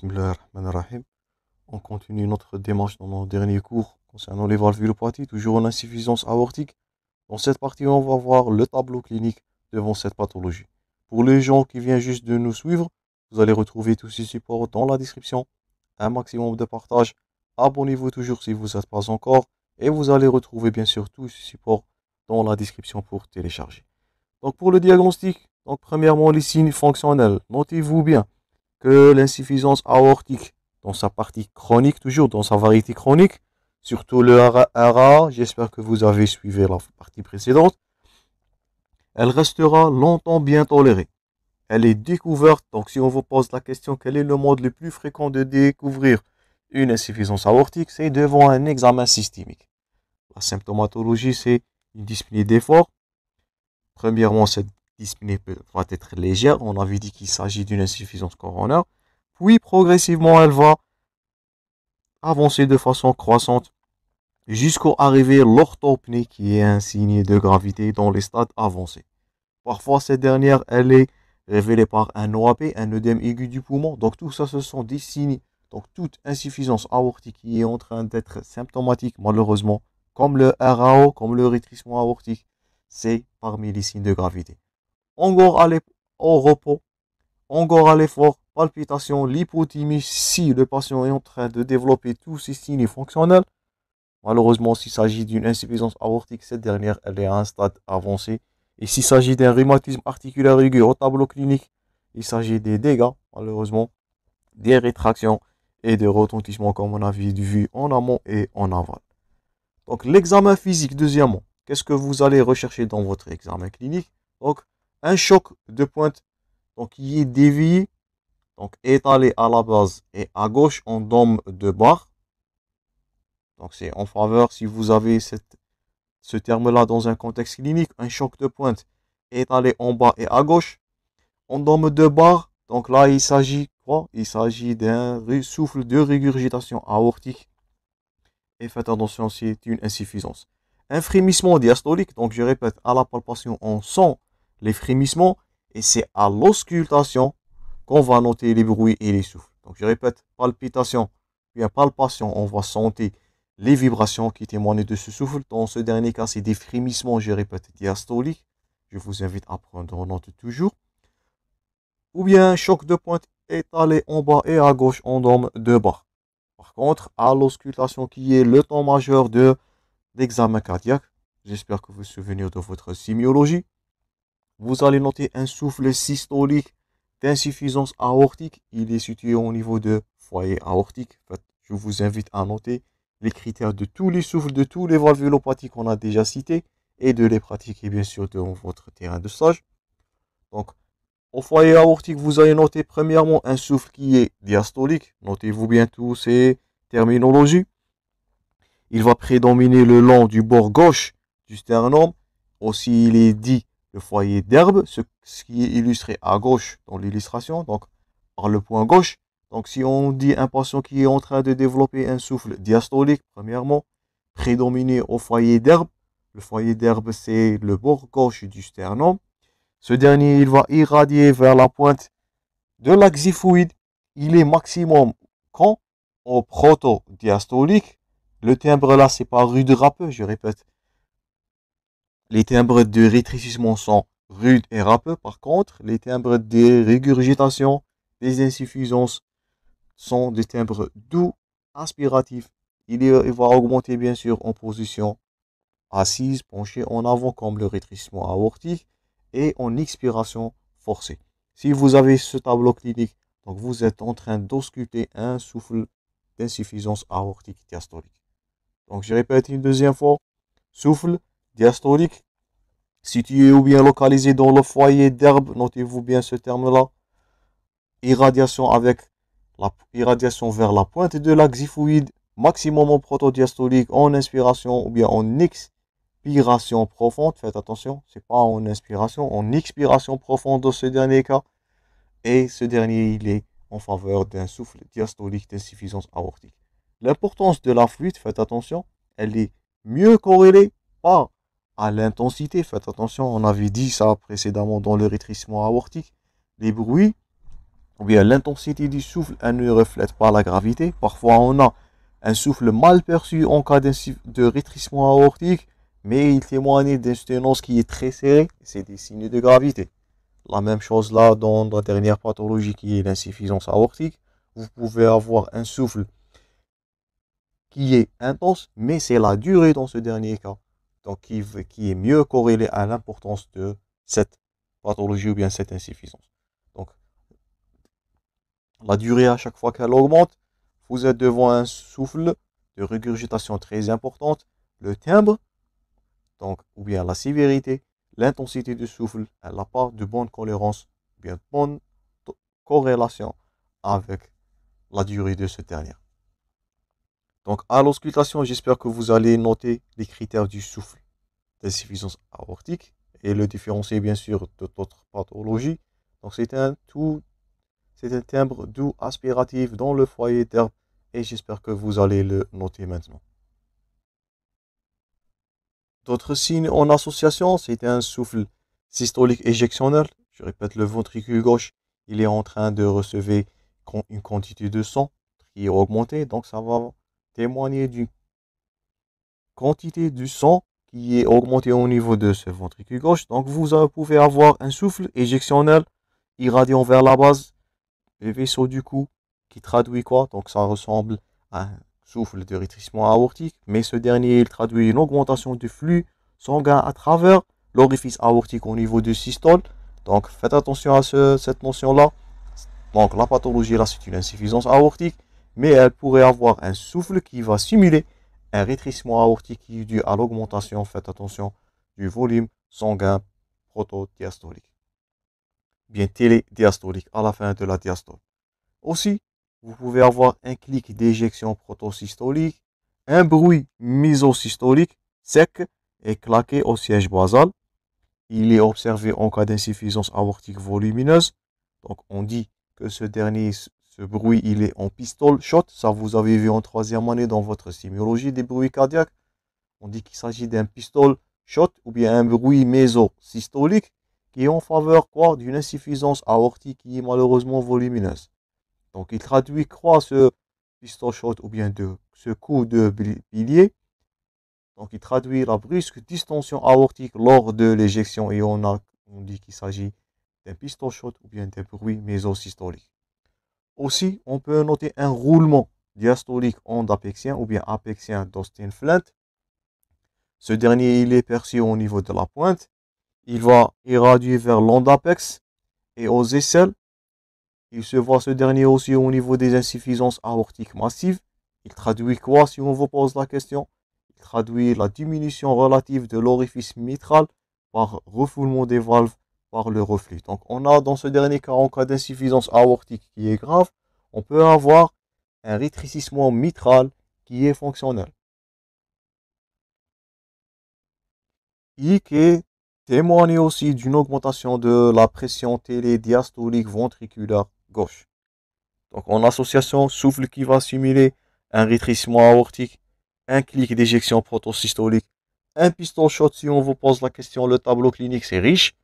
Bismillahirrahmanirrahim. On continue notre démarche dans nos derniers cours concernant les valvulopathies, toujours en insuffisance aortique. Dans cette partie, on va voir le tableau clinique devant cette pathologie. Pour les gens qui viennent juste de nous suivre, vous allez retrouver tous ces supports dans la description. Un maximum de partage. Abonnez-vous toujours si vous n'êtes pas encore. Et vous allez retrouver bien sûr tous ces supports dans la description pour télécharger. Donc pour le diagnostic, donc premièrement les signes fonctionnels. Notez-vous bien que l'insuffisance aortique dans sa partie chronique, toujours dans sa variété chronique, surtout le RA, j'espère que vous avez suivi la partie précédente, elle restera longtemps bien tolérée. Elle est découverte, donc si on vous pose la question quel est le mode le plus fréquent de découvrir une insuffisance aortique, c'est devant un examen systémique. La symptomatologie, c'est une dyspnée d'effort. Premièrement, cette dyspnée va être légère. On avait dit qu'il s'agit d'une insuffisance coronaire. Puis, progressivement, elle va avancer de façon croissante jusqu'à arriver à l'orthopnée, qui est un signe de gravité dans les stades avancés. Parfois, cette dernière, elle est révélée par un OAP, un œdème aigu du poumon. Donc, tout ça, ce sont des signes. Donc, toute insuffisance aortique qui est en train d'être symptomatique, malheureusement, comme le RAO, comme le rétrécissement aortique, c'est parmi les signes de gravité. Encore au repos, encore à l'effort, palpitation, l'hypothymie, si le patient est en train de développer tous ces signes fonctionnels. Malheureusement, s'il s'agit d'une insuffisance aortique, cette dernière, elle est à un stade avancé. Et s'il s'agit d'un rhumatisme articulaire aigu au tableau clinique, il s'agit des dégâts, malheureusement, des rétractions et des retentissements, comme on a vu en amont et en aval. Donc, l'examen physique, deuxièmement. Qu'est-ce que vous allez rechercher dans votre examen clinique? Donc, un choc de pointe donc, qui est dévié, donc étalé à la base et à gauche en dôme de barre. Donc, c'est en faveur, si vous avez ce terme-là dans un contexte clinique, un choc de pointe étalé en bas et à gauche en dôme de barre. Donc là, il s'agit quoi? Il s'agit d'un souffle de régurgitation aortique. Et faites attention, c'est une insuffisance. Un frémissement diastolique, donc je répète, à la palpation, on sent les frémissements et c'est à l'auscultation qu'on va noter les bruits et les souffles. Donc je répète, palpitation, puis à palpation, on va sentir les vibrations qui témoignent de ce souffle. Dans ce dernier cas, c'est des frémissements, je répète, diastoliques. Je vous invite à prendre en note toujours. Ou bien un choc de pointe étalé en bas et à gauche en dôme de barre. Par contre, à l'auscultation qui est le temps majeur de l'examen cardiaque, j'espère que vous vous souvenez de votre sémiologie, vous allez noter un souffle systolique d'insuffisance aortique. Il est situé au niveau de foyer aortique. En fait, je vous invite à noter les critères de tous les souffles, de tous les valvulopathies qu'on a déjà cités et de les pratiquer bien sûr dans votre terrain de stage. Donc, au foyer aortique, vous allez noter premièrement un souffle qui est diastolique. Notez-vous bien tous ces terminologies. Il va prédominer le long du bord gauche du sternum. Aussi, il est dit le foyer d'herbe, ce qui est illustré à gauche dans l'illustration, donc par le point gauche. Donc, si on dit un patient qui est en train de développer un souffle diastolique, premièrement, prédominer au foyer d'herbe. Le foyer d'herbe, c'est le bord gauche du sternum. Ce dernier, il va irradier vers la pointe de l'axe xiphoïde. Il est maximum quand au proto-diastolique. Le timbre là, c'est pas rude râpeux, je répète. Les timbres de rétrécissement sont rudes et râpeux. Par contre, les timbres de régurgitation, des insuffisances sont des timbres doux, aspiratifs. Il va augmenter bien sûr en position assise, penchée en avant comme le rétrécissement aortique et en expiration forcée. Si vous avez ce tableau clinique, donc vous êtes en train d'ausculter un souffle d'insuffisance aortique diastolique. Donc je répète une deuxième fois, souffle diastolique situé ou bien localisé dans le foyer d'herbe, notez-vous bien ce terme-là. Irradiation avec la irradiation vers la pointe de l'axe xiphoïde, maximum en protodiastolique en inspiration ou bien en expiration profonde. Faites attention, c'est pas en inspiration, en expiration profonde dans ce dernier cas. Et ce dernier, il est en faveur d'un souffle diastolique d'insuffisance aortique. L'importance de la fluide, faites attention, elle est mieux corrélée pas à l'intensité. Faites attention, on avait dit ça précédemment dans le rétrécissement aortique. Les bruits ou bien l'intensité du souffle, elle ne reflète pas la gravité. Parfois, on a un souffle mal perçu en cas de rétrécissement aortique, mais il témoigne d'une sténose qui est très serrée. C'est des signes de gravité. La même chose là dans la dernière pathologie qui est l'insuffisance aortique. Vous pouvez avoir un souffle qui est intense, mais c'est la durée dans ce dernier cas. Donc, qui est mieux corrélée à l'importance de cette pathologie ou bien cette insuffisance. Donc, la durée à chaque fois qu'elle augmente, vous êtes devant un souffle de régurgitation très importante, le timbre, donc, ou bien la sévérité, l'intensité du souffle, elle n'a pas de bonne cohérence, bien bonne corrélation avec la durée de ce dernier. Donc, à l'auscultation, j'espère que vous allez noter les critères du souffle d'insuffisance aortique et le différencier bien sûr de d'autres pathologies. Donc, c'est un timbre doux aspiratif dans le foyer d'herbe et j'espère que vous allez le noter maintenant. D'autres signes en association, c'est un souffle systolique éjectionnel. Je répète, le ventricule gauche, il est en train de recevoir une quantité de sang qui est augmentée. Donc, ça va témoigner d'une quantité du sang qui est augmentée au niveau de ce ventricule gauche. Donc, vous pouvez avoir un souffle éjectionnel irradiant vers la base, le vaisseau du cou, qui traduit quoi? Donc, ça ressemble à un souffle de rétrécissement aortique, mais ce dernier, il traduit une augmentation du flux sanguin à travers l'orifice aortique au niveau du systole. Donc, faites attention à cette notion-là. Donc, la pathologie, là, c'est une insuffisance aortique, mais elle pourrait avoir un souffle qui va simuler un rétrécissement aortique qui est dû à l'augmentation, faites attention, du volume sanguin protodiastolique. Bien télédiastolique à la fin de la diastole. Aussi, vous pouvez avoir un clic d'éjection protosystolique, un bruit mésosystolique sec et claqué au siège basal. Il est observé en cas d'insuffisance aortique volumineuse. Donc, on dit que ce bruit, il est en pistol shot. Ça, vous avez vu en troisième année dans votre sémiologie des bruits cardiaques. On dit qu'il s'agit d'un pistol shot ou bien un bruit mésosystolique qui est en faveur quoi d'une insuffisance aortique qui est malheureusement volumineuse. Donc, il traduit quoi ce pistol shot ou bien ce coup de pilier. Donc, il traduit la brusque distension aortique lors de l'éjection et on dit qu'il s'agit d'un pistol shot ou bien d'un bruit mésosystolique. Aussi, on peut noter un roulement diastolique endapexien ou bien apexien d'Austin Flint. Ce dernier, il est perçu au niveau de la pointe. Il va irradier vers l'endapex et aux aisselles. Il se voit ce dernier aussi au niveau des insuffisances aortiques massives. Il traduit quoi si on vous pose la question? Il traduit la diminution relative de l'orifice mitral par refoulement des valves par le reflux. Donc on a dans ce dernier cas, en cas d'insuffisance aortique qui est grave, on peut avoir un rétrécissement mitral qui est fonctionnel. Qui témoigne aussi d'une augmentation de la pression télédiastolique ventriculaire gauche. Donc en association, souffle qui va simuler un rétrécissement aortique, un clic d'éjection protosystolique, un pistol shot si on vous pose la question, le tableau clinique c'est riche,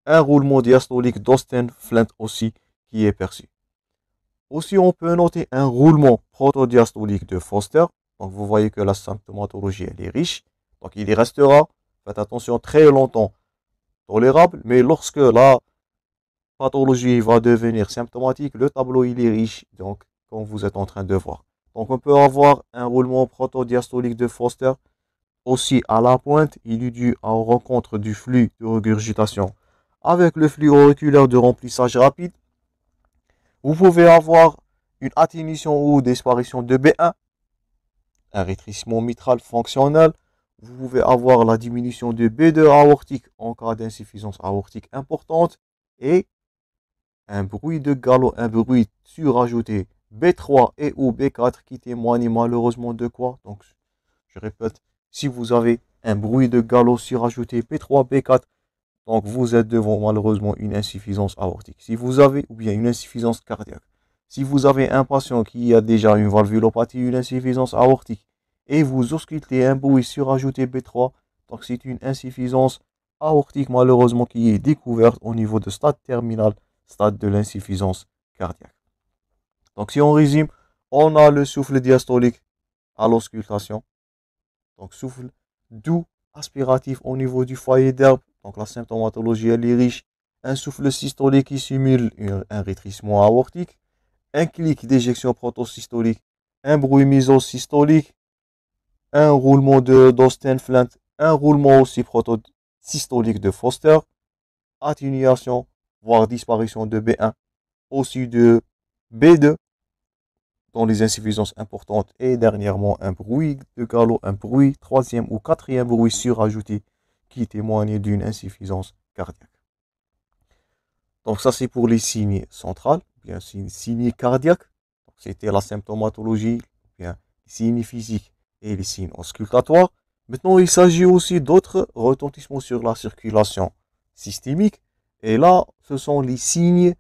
un roulement diastolique d'Austin Flint aussi qui est perçu. Aussi on peut noter un roulement protodiastolique de Foster. Donc vous voyez que la symptomatologie elle est riche. Donc il y restera, faites attention, très longtemps tolérable, mais lorsque la pathologie va devenir symptomatique, le tableau il est riche, donc comme vous êtes en train de voir. Donc on peut avoir un roulement protodiastolique de Foster. Aussi à la pointe, il est dû à la rencontre du flux de régurgitation avec le flux auriculaire de remplissage rapide. Vous pouvez avoir une atténuation ou disparition de B1, un rétrécissement mitral fonctionnel. Vous pouvez avoir la diminution de B2 aortique en cas d'insuffisance aortique importante et un bruit de galop, un bruit surajouté B3 et ou B4 qui témoigne malheureusement de quoi? Donc, je répète, si vous avez un bruit de galop surajouté B3, B4, donc vous êtes devant malheureusement une insuffisance aortique. Si vous avez, ou bien une insuffisance cardiaque, si vous avez un patient qui a déjà une valvulopathie, une insuffisance aortique, et vous auscultez un bruit surajouté B3, donc c'est une insuffisance aortique malheureusement qui est découverte au niveau de stade terminal, stade de l'insuffisance cardiaque. Donc si on résume, on a le souffle diastolique à l'auscultation. Donc souffle doux, aspiratif au niveau du foyer d'herbe. Donc la symptomatologie elle est riche. Un souffle systolique qui simule un rétrécissement aortique. Un clic d'éjection protosystolique. Un bruit mésosystolique. Un roulement d'Austen-Flint. Un roulement aussi protosystolique de Foster. Atténuation, voire disparition de B1. Aussi de B2 dans les insuffisances importantes et dernièrement un bruit de galop, un bruit troisième ou quatrième bruit surajouté qui témoigne d'une insuffisance cardiaque. Donc ça c'est pour les signes centrales, bien signes cardiaques, c'était la symptomatologie, bien les signes physiques et les signes auscultatoires. Maintenant il s'agit aussi d'autres retentissements sur la circulation systémique et là ce sont les signes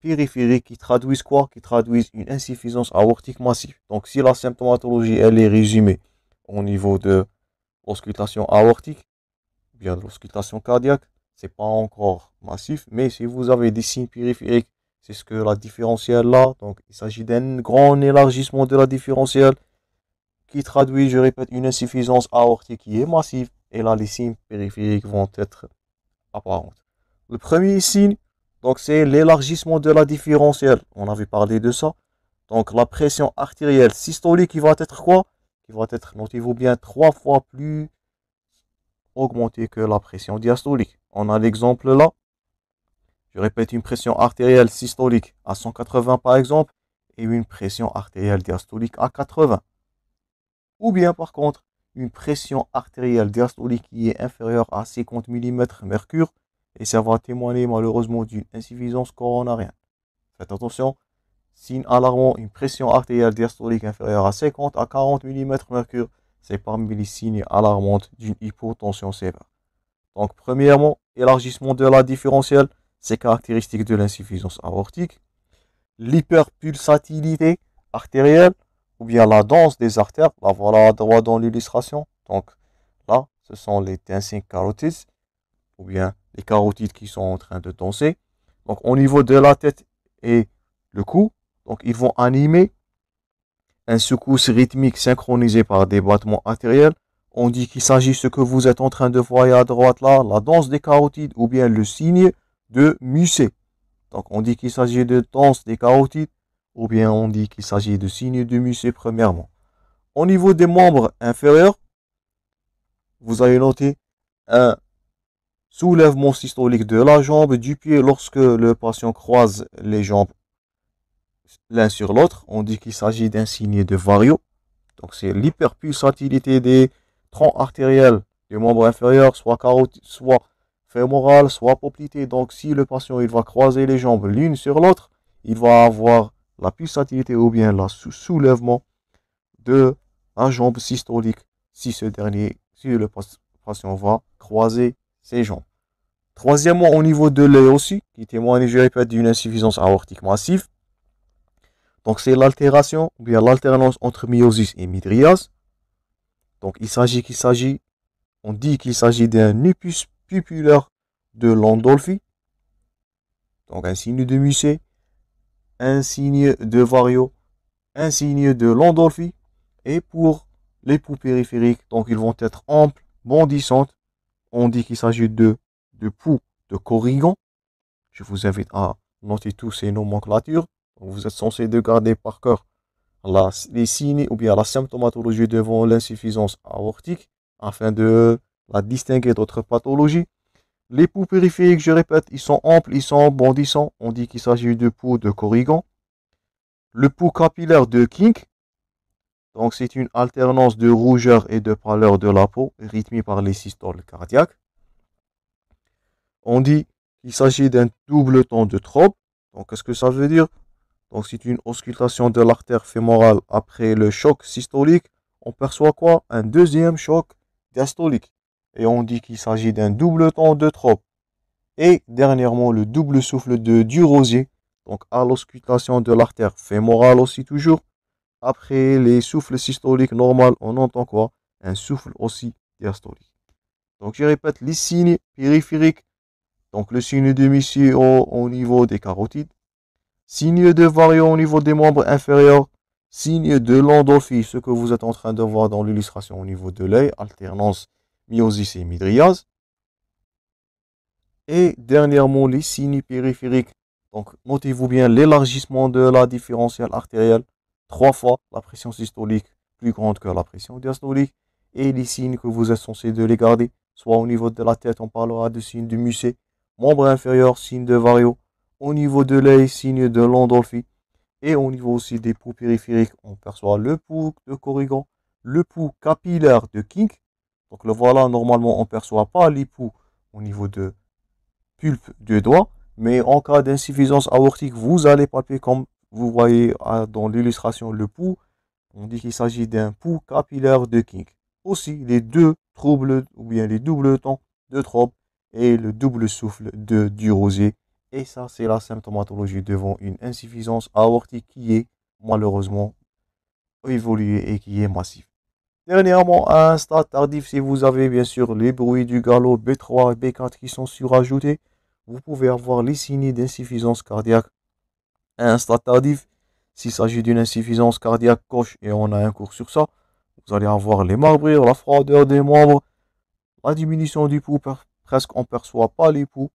périphériques qui traduisent quoi? Qui traduisent une insuffisance aortique massive. Donc si la symptomatologie elle est résumée au niveau de l'auscultation aortique, bien de l'auscultation cardiaque, c'est pas encore massif, mais si vous avez des signes périphériques, c'est ce que la différentielle là, donc il s'agit d'un grand élargissement de la différentielle qui traduit, je répète, une insuffisance aortique qui est massive, et là les signes périphériques vont être apparents. Le premier signe, donc c'est l'élargissement de la différentielle. On avait parlé de ça. Donc la pression artérielle systolique qui va être quoi? Qui va être, notez-vous bien, 3 fois plus augmentée que la pression diastolique. On a l'exemple là. Je répète, une pression artérielle systolique à 180 par exemple, et une pression artérielle diastolique à 80. Ou bien par contre, une pression artérielle diastolique qui est inférieure à 50 mm/mercure, et ça va témoigner malheureusement d'une insuffisance coronarienne. Faites attention, signe alarmant, une pression artérielle diastolique inférieure à 50 à 40 mm/mercure, c'est parmi les signes alarmants d'une hypotension sévère. Donc premièrement, élargissement de la différentielle, c'est caractéristique de l'insuffisance aortique. L'hyperpulsatilité artérielle, ou bien la danse des artères, la voilà à droite dans l'illustration. Donc là, ce sont les dancing carotides, ou bien les carotides qui sont en train de danser. Donc au niveau de la tête et le cou, donc ils vont animer un secousse rythmique synchronisé par des battements artériels. On dit qu'il s'agit de ce que vous êtes en train de voir à droite là, la danse des carotides, ou bien le signe de Musset. Donc on dit qu'il s'agit de danse des carotides, ou bien on dit qu'il s'agit de signe de Musset premièrement. Au niveau des membres inférieurs, vous allez noter un soulèvement systolique de la jambe, du pied lorsque le patient croise les jambes l'un sur l'autre. On dit qu'il s'agit d'un signe de vario. Donc c'est l'hyperpulsatilité des troncs artériels des membres inférieurs, soit carotide, soit fémoral, soit poplité. Donc si le patient il va croiser les jambes l'une sur l'autre, il va avoir la pulsatilité ou bien le soulèvement de la jambe systolique si le patient va croiser ses jambes. Troisièmement, au niveau de l'œil aussi, qui témoigne, je répète, d'une insuffisance aortique massive. Donc c'est l'altération, ou bien l'alternance entre myosis et mydriase. Donc on dit qu'il s'agit d'un lupus pupulaire de Landolfi. Donc un signe de Musset, un signe de Vario, un signe de Landolfi. Et pour les poux périphériques, donc ils vont être amples, bondissantes. On dit qu'il s'agit de poux de Corrigan. Je vous invite à noter tous ces nomenclatures. Vous êtes censé de garder par cœur les signes ou bien la symptomatologie devant l'insuffisance aortique afin de la distinguer d'autres pathologies. Les poux périphériques, je répète, ils sont amples, ils sont bondissants. On dit qu'il s'agit de poux de Corrigan. Le pouls capillaire de Kink, donc c'est une alternance de rougeur et de pâleur de la peau rythmée par les systoles cardiaques. On dit qu'il s'agit d'un double ton de Traube. Donc qu'est-ce que ça veut dire? Donc c'est une auscultation de l'artère fémorale après le choc systolique. On perçoit quoi? Un deuxième choc diastolique. Et on dit qu'il s'agit d'un double ton de Traube. Et dernièrement, le double souffle de Durosier. Donc à l'auscultation de l'artère fémorale aussi toujours. Après les souffles systoliques normaux, on entend quoi? Un souffle aussi diastolique. Donc je répète, les signes périphériques. Donc le signe de Musset au niveau des carotides. Signe de vario au niveau des membres inférieurs. Signe de Landolfi, ce que vous êtes en train de voir dans l'illustration au niveau de l'œil, alternance myosis et mydriase. Et dernièrement, les signes périphériques. Donc, notez-vous bien l'élargissement de la différentielle artérielle, 3 fois la pression systolique plus grande que la pression diastolique. Et les signes que vous êtes censé de les garder, soit au niveau de la tête, on parlera de signe de Musset, membre inférieur, signe de Vario, au niveau de l'œil, signe de Landolfi. Et au niveau aussi des poux périphériques, on perçoit le pouls de Corrigan, le pouls capillaire de Kink. Donc le voilà, normalement, on ne perçoit pas les poux au niveau de pulpe de doigt. Mais en cas d'insuffisance aortique, vous allez palper comme vous voyez dans l'illustration le pouls. On dit qu'il s'agit d'un pouls capillaire de Kink. Aussi, les deux troubles, ou bien les doubles temps de Trobe et le double souffle de Durosier. Et ça, c'est la symptomatologie devant une insuffisance aortique qui est malheureusement évoluée et qui est massive. Dernièrement, à un stade tardif, si vous avez bien sûr les bruits du galop B3 et B4 qui sont surajoutés, vous pouvez avoir les signes d'insuffisance cardiaque. À un stade tardif, s'il s'agit d'une insuffisance cardiaque gauche, et on a un cours sur ça, vous allez avoir les marbrures, la froideur des membres, la diminution du pouls, presque on ne perçoit pas les pouls.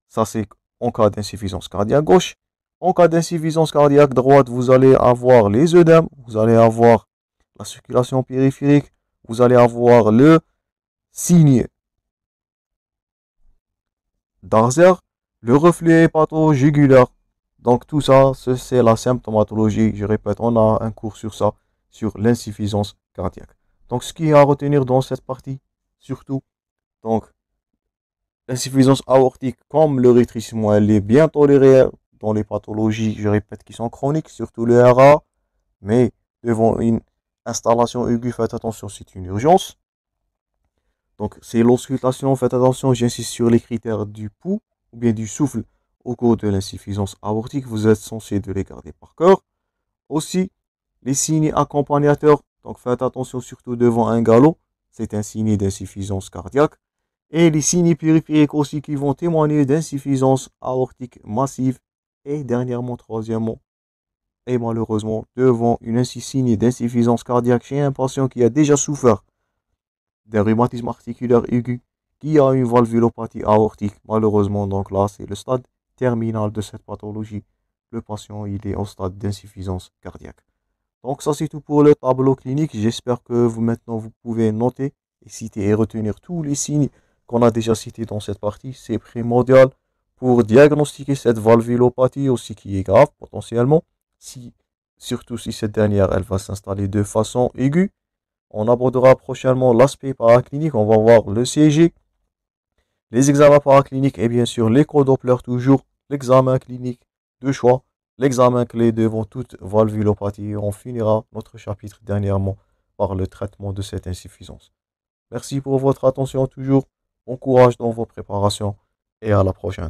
Ça, c'est en cas d'insuffisance cardiaque gauche. En cas d'insuffisance cardiaque droite, vous allez avoir les œdèmes, vous allez avoir la circulation périphérique, vous allez avoir le signe d'Arzer, le reflux hépato-jugulaire. Donc tout ça, c'est la symptomatologie. Je répète, on a un cours sur ça, sur l'insuffisance cardiaque. Donc ce qui est à retenir dans cette partie, surtout, donc l'insuffisance aortique, comme le rétrécissement, elle est bien tolérée dans les pathologies, je répète, qui sont chroniques, surtout le RA. Mais devant une installation aiguë, faites attention, c'est une urgence. Donc, c'est l'auscultation, faites attention, j'insiste sur les critères du pouls ou bien du souffle au cours de l'insuffisance aortique. Vous êtes censé de les garder par cœur. Aussi, les signes accompagnateurs, donc faites attention surtout devant un galop, c'est un signe d'insuffisance cardiaque. Et les signes périphériques aussi qui vont témoigner d'insuffisance aortique massive. Et dernièrement, troisièmement, et malheureusement, devant une signe d'insuffisance cardiaque chez un patient qui a déjà souffert d'un rhumatisme articulaire aigu, qui a une valvulopathie aortique, malheureusement, donc là, c'est le stade terminal de cette pathologie. Le patient, il est au stade d'insuffisance cardiaque. Donc ça, c'est tout pour le tableau clinique. J'espère que vous, maintenant, vous pouvez noter et citer et retenir tous les signes qu'on a déjà cités dans cette partie. C'est primordial pour diagnostiquer cette valvulopathie aussi qui est grave potentiellement. Surtout si cette dernière, elle va s'installer de façon aiguë. On abordera prochainement l'aspect paraclinique. On va voir le CG, les examens paracliniques et bien sûr l'écho-doppler toujours, l'examen clinique de choix, l'examen clé devant toute valvulopathie. On finira notre chapitre dernièrement par le traitement de cette insuffisance. Merci pour votre attention toujours. Bon courage dans vos préparations et à la prochaine.